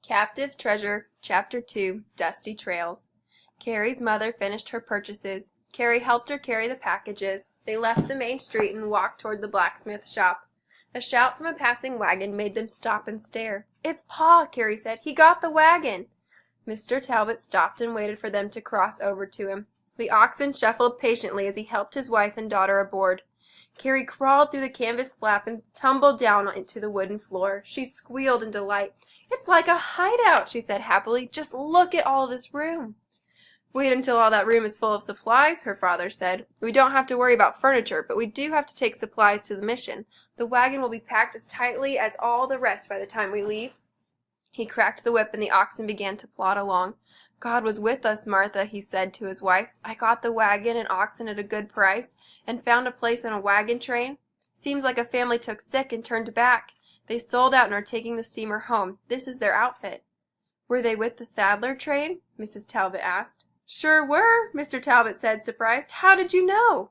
Captive Treasure, Chapter 2, Dusty Trails. Carrie's mother finished her purchases. Carrie helped her carry the packages. They left the main street and walked toward the blacksmith shop. A shout from a passing wagon made them stop and stare. "It's Pa," Carrie said. "He got the wagon." Mr. Talbot stopped and waited for them to cross over to him. The oxen shuffled patiently as he helped his wife and daughter aboard. Carrie crawled through the canvas flap and tumbled down into the wooden floor. She squealed in delight. "It's like a hideout," she said happily. "Just look at all this room." "Wait until all that room is full of supplies," her father said. "We don't have to worry about furniture, but we do have to take supplies to the mission. The wagon will be packed as tightly as all the rest by the time we leave." He cracked the whip and the oxen began to plod along. "God was with us, Martha," he said to his wife. "I got the wagon and oxen at a good price, and found a place on a wagon train. Seems like a family took sick and turned back. They sold out and are taking the steamer home. This is their outfit." "Were they with the Thaddler train?" Mrs. Talbot asked. "Sure were," Mr. Talbot said, surprised. "How did you know?"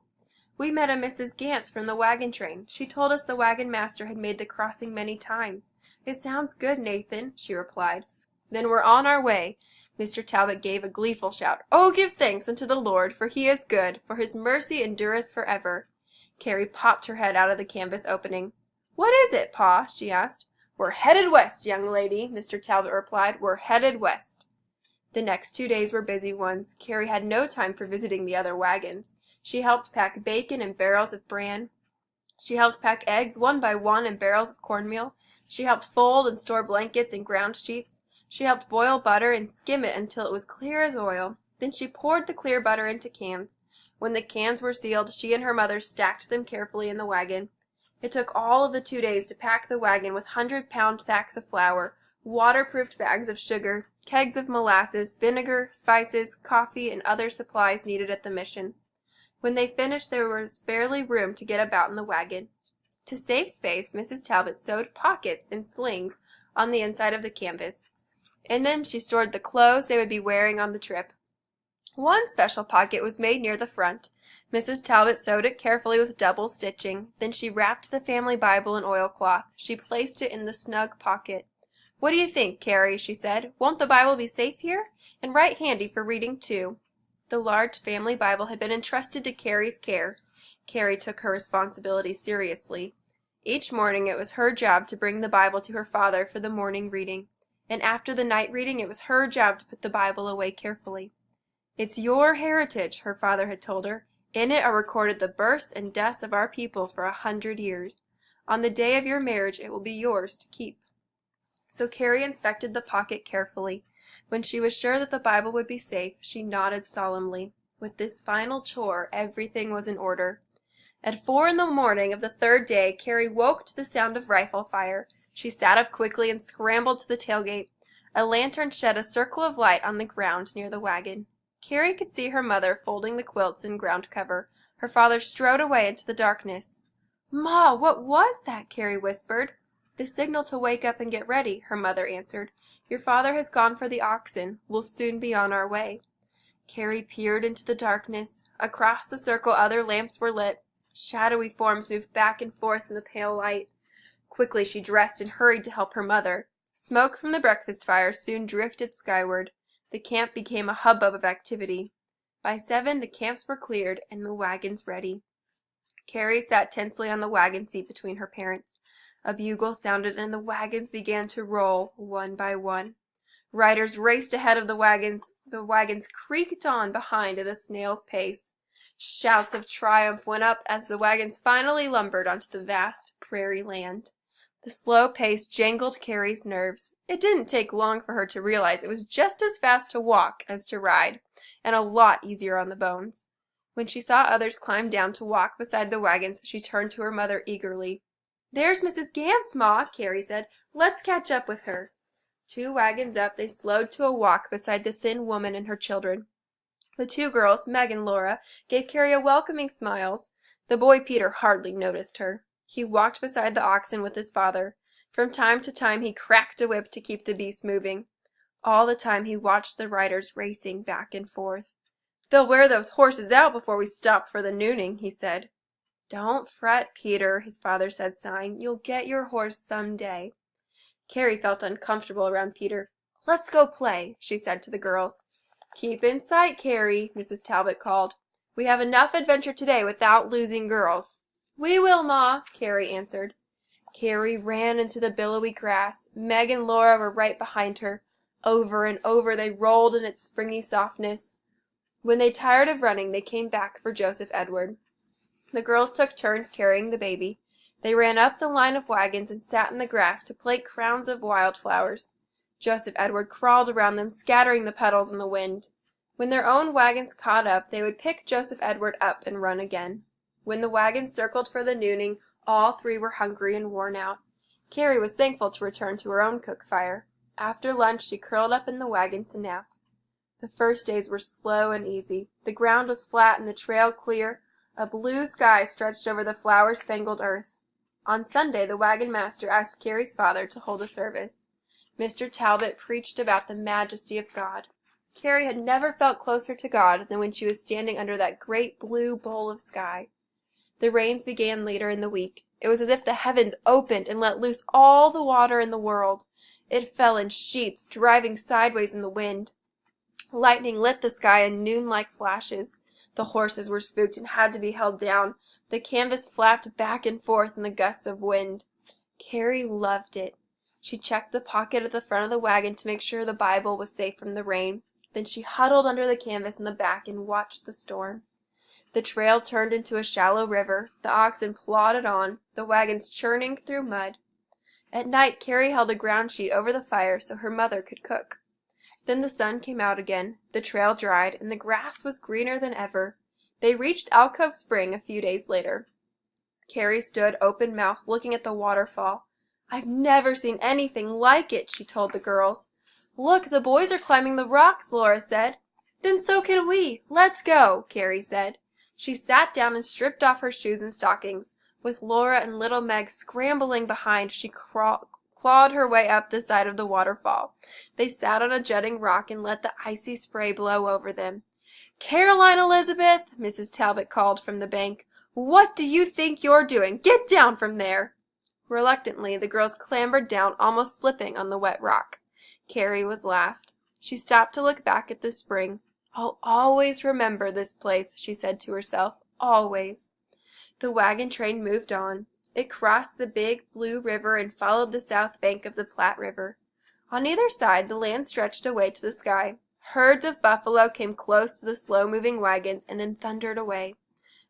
"We met a Mrs. Gants from the wagon train. She told us the wagon master had made the crossing many times." "It sounds good, Nathan," she replied. "Then we're on our way." Mr. Talbot gave a gleeful shout. "Oh, give thanks unto the Lord, for he is good, for his mercy endureth forever." Carrie popped her head out of the canvas opening. "What is it, Pa?" she asked. "We're headed west, young lady," Mr. Talbot replied. "We're headed west." The next 2 days were busy ones. Carrie had no time for visiting the other wagons. She helped pack bacon and barrels of bran. She helped pack eggs one by one and barrels of cornmeal. She helped fold and store blankets and ground sheets. She helped boil butter and skim it until it was clear as oil. Then she poured the clear butter into cans. When the cans were sealed, she and her mother stacked them carefully in the wagon. It took all of the 2 days to pack the wagon with 100-pound sacks of flour, waterproofed bags of sugar, kegs of molasses, vinegar, spices, coffee, and other supplies needed at the mission. When they finished, there was barely room to get about in the wagon. To save space, Mrs. Talbot sewed pockets and slings on the inside of the canvas. In them she stored the clothes they would be wearing on the trip. One special pocket was made near the front. Mrs. Talbot sewed it carefully with double stitching. Then she wrapped the family Bible in oilcloth. She placed it in the snug pocket. "What do you think, Carrie?" she said. "Won't the Bible be safe here? And right handy for reading, too." The large family Bible had been entrusted to Carrie's care. Carrie took her responsibility seriously. Each morning it was her job to bring the Bible to her father for the morning reading, and after the night reading it was her job to put the Bible away carefully. "It's your heritage," her father had told her. "In it are recorded the births and deaths of our people for 100 years. On the day of your marriage it will be yours to keep." So Carrie inspected the pocket carefully. When she was sure that the Bible would be safe, she nodded solemnly. With this final chore, everything was in order. At 4 in the morning of the 3rd day, Carrie woke to the sound of rifle fire. She sat up quickly and scrambled to the tailgate. A lantern shed a circle of light on the ground near the wagon. Carrie could see her mother folding the quilts and ground cover. Her father strode away into the darkness. "Ma, what was that?" Carrie whispered. "The signal to wake up and get ready," her mother answered. "Your father has gone for the oxen. We'll soon be on our way." Carrie peered into the darkness. Across the circle other lamps were lit. Shadowy forms moved back and forth in the pale light. Quickly she dressed and hurried to help her mother. Smoke from the breakfast fire soon drifted skyward. The camp became a hubbub of activity. By 7 the camps were cleared and the wagons ready. Carrie sat tensely on the wagon seat between her parents. A bugle sounded and the wagons began to roll, one by one. Riders raced ahead of the wagons. The wagons creaked on behind at a snail's pace. Shouts of triumph went up as the wagons finally lumbered onto the vast prairie land. The slow pace jangled Carrie's nerves. It didn't take long for her to realize it was just as fast to walk as to ride, and a lot easier on the bones. When she saw others climb down to walk beside the wagons, she turned to her mother eagerly. "There's Mrs. Gants, Ma," Carrie said. "Let's catch up with her." 2 wagons up, they slowed to a walk beside the thin woman and her children. The 2 girls, Meg and Laura, gave Carrie a welcoming smiles. The boy Peter hardly noticed her. He walked beside the oxen with his father. From time to time he cracked a whip to keep the beasts moving. All the time he watched the riders racing back and forth. "They'll wear those horses out before we stop for the nooning," he said. "Don't fret, Peter," his father said, sighing. "You'll get your horse some day." Carrie felt uncomfortable around Peter. "Let's go play," she said to the girls. "Keep in sight, Carrie," Mrs. Talbot called. "We have enough adventure today without losing girls." "We will, Ma," Carrie answered. Carrie ran into the billowy grass. Meg and Laura were right behind her. Over and over they rolled in its springy softness. When they tired of running, they came back for Joseph Edward. The girls took turns carrying the baby. They ran up the line of wagons and sat in the grass to plait crowns of wildflowers. Joseph Edward crawled around them, scattering the petals in the wind. When their own wagons caught up, they would pick Joseph Edward up and run again. When the wagons circled for the nooning, all three were hungry and worn out. Carrie was thankful to return to her own cook fire. After lunch, she curled up in the wagon to nap. The first days were slow and easy. The ground was flat and the trail clear. A blue sky stretched over the flower-spangled earth. On Sunday, the wagon master asked Carrie's father to hold a service. Mr. Talbot preached about the majesty of God. Carrie had never felt closer to God than when she was standing under that great blue bowl of sky. The rains began later in the week. It was as if the heavens opened and let loose all the water in the world. It fell in sheets, driving sideways in the wind. Lightning lit the sky in noon-like flashes. The horses were spooked and had to be held down. The canvas flapped back and forth in the gusts of wind. Carrie loved it. She checked the pocket at the front of the wagon to make sure the Bible was safe from the rain. Then she huddled under the canvas in the back and watched the storm. The trail turned into a shallow river. The oxen plodded on, the wagons churning through mud. At night, Carrie held a ground sheet over the fire so her mother could cook. Then the sun came out again, the trail dried, and the grass was greener than ever. They reached Alcove Spring a few days later. Carrie stood open-mouthed looking at the waterfall. "I've never seen anything like it," she told the girls. "Look, the boys are climbing the rocks," Laura said. "Then so can we. Let's go," Carrie said. She sat down and stripped off her shoes and stockings. With Laura and little Meg scrambling behind, she clawed her way up the side of the waterfall. They sat on a jutting rock and let the icy spray blow over them. "Caroline Elizabeth," Mrs. Talbot called from the bank, "what do you think you're doing? Get down from there!" Reluctantly, the girls clambered down, almost slipping on the wet rock. Carrie was last. She stopped to look back at the spring. "I'll always remember this place," she said to herself. "Always." The wagon train moved on. It crossed the big blue river and followed the south bank of the Platte River. On either side, the land stretched away to the sky. Herds of buffalo came close to the slow-moving wagons and then thundered away.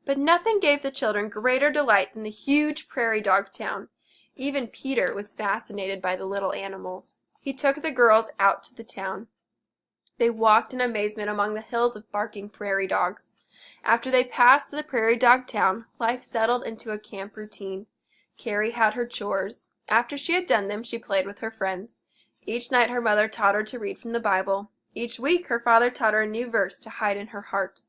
But nothing gave the children greater delight than the huge prairie dog town. Even Peter was fascinated by the little animals. He took the girls out to the town. They walked in amazement among the hills of barking prairie dogs. After they passed the prairie dog town, life settled into a camp routine. Carrie had her chores. After she had done them, she played with her friends. Each night her mother taught her to read from the Bible. Each week her father taught her a new verse to hide in her heart.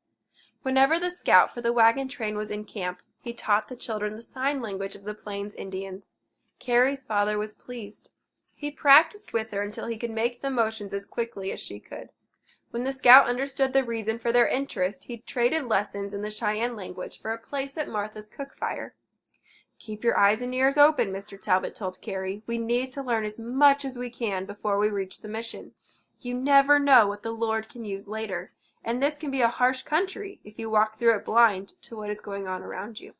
Whenever the scout for the wagon train was in camp, he taught the children the sign language of the Plains Indians. Carrie's father was pleased. He practiced with her until he could make the motions as quickly as she could. When the scout understood the reason for their interest, he traded lessons in the Cheyenne language for a place at Martha's cook fire. "Keep your eyes and ears open," Mr. Talbot told Carrie. "We need to learn as much as we can before we reach the mission. You never know what the Lord can use later, and this can be a harsh country if you walk through it blind to what is going on around you."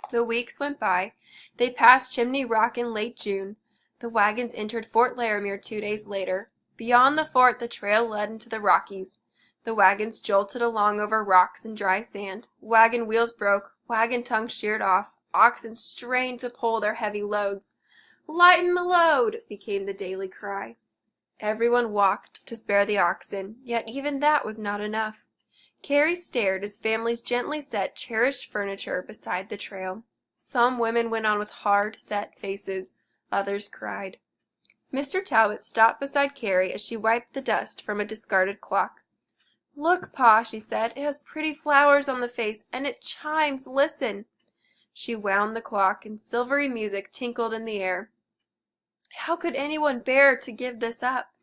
The weeks went by. They passed Chimney Rock in late June. The wagons entered Fort Laramie 2 days later. Beyond the fort, the trail led into the Rockies. The wagons jolted along over rocks and dry sand. Wagon wheels broke, wagon tongues sheared off, oxen strained to pull their heavy loads. "Lighten the load!" became the daily cry. Everyone walked to spare the oxen, yet even that was not enough. Carrie stared as families gently set cherished furniture beside the trail. Some women went on with hard, set faces. Others cried. Mr. Talbot stopped beside Carrie as she wiped the dust from a discarded clock. "Look, Pa," she said, "it has pretty flowers on the face, and it chimes. Listen." She wound the clock, and silvery music tinkled in the air. "How could anyone bear to give this up?"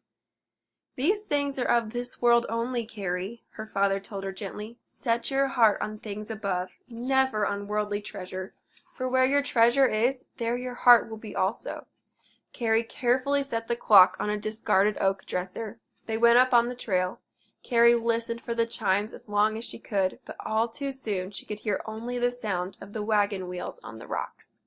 "These things are of this world only, Carrie," her father told her gently. "Set your heart on things above, never on worldly treasure, for where your treasure is, there your heart will be also. Carrie carefully set the clock on a discarded oak dresser. They went up on the trail. Carrie listened for the chimes as long as she could, but all too soon she could hear only the sound of the wagon wheels on the rocks.